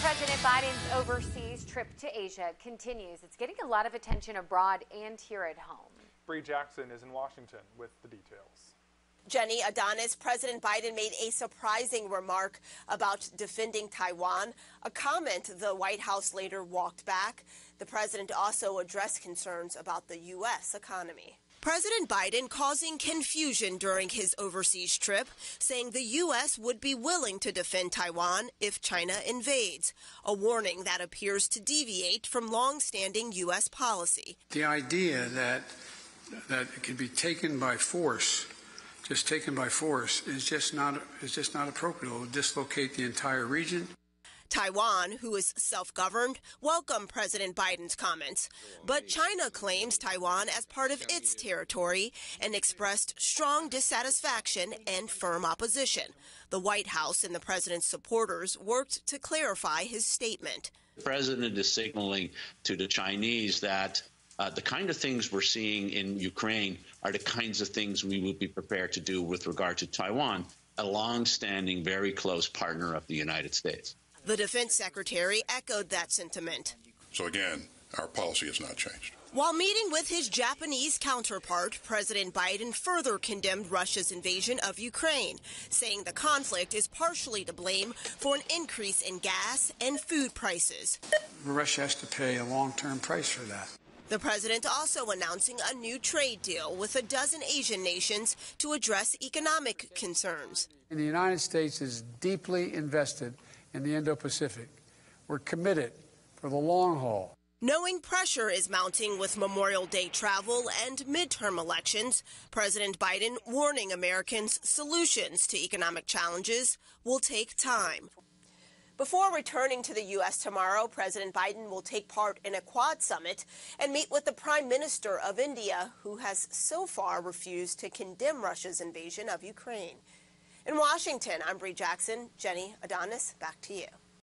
President Biden's overseas trip to Asia continues. It's getting a lot of attention abroad and here at home. Bree Jackson is in Washington with the details. Jenny Adonis, President Biden made a surprising remark about defending Taiwan, a comment the White House later walked back. The president also addressed concerns about the U.S. economy. President Biden causing confusion during his overseas trip, saying the U.S. would be willing to defend Taiwan if China invades, a warning that appears to deviate from long-standing U.S. policy. The idea that it can be taken by force, just taken by force, is just not appropriate. It will dislocate the entire region. Taiwan, who is self-governed, welcomed President Biden's comments, but China claims Taiwan as part of its territory and expressed strong dissatisfaction and firm opposition. The White House and the president's supporters worked to clarify his statement. The president is signaling to the Chinese that the kind of things we're seeing in Ukraine are the kinds of things we would be prepared to do with regard to Taiwan, a long-standing, very close partner of the United States. The defense secretary echoed that sentiment. So again, our policy has not changed. While meeting with his Japanese counterpart, President Biden further condemned Russia's invasion of Ukraine, saying the conflict is partially to blame for an increase in gas and food prices. Russia has to pay a long-term price for that. The president also announcing a new trade deal with a dozen Asian nations to address economic concerns. And the United States is deeply invested in the Indo-Pacific. We're committed for the long haul. Knowing pressure is mounting with Memorial Day travel and midterm elections, President Biden warning Americans solutions to economic challenges will take time. Before returning to the U.S. tomorrow, President Biden will take part in a Quad summit and meet with the Prime Minister of India, who has so far refused to condemn Russia's invasion of Ukraine. In Washington, I'm Bree Jackson. Jenny Adonis, back to you.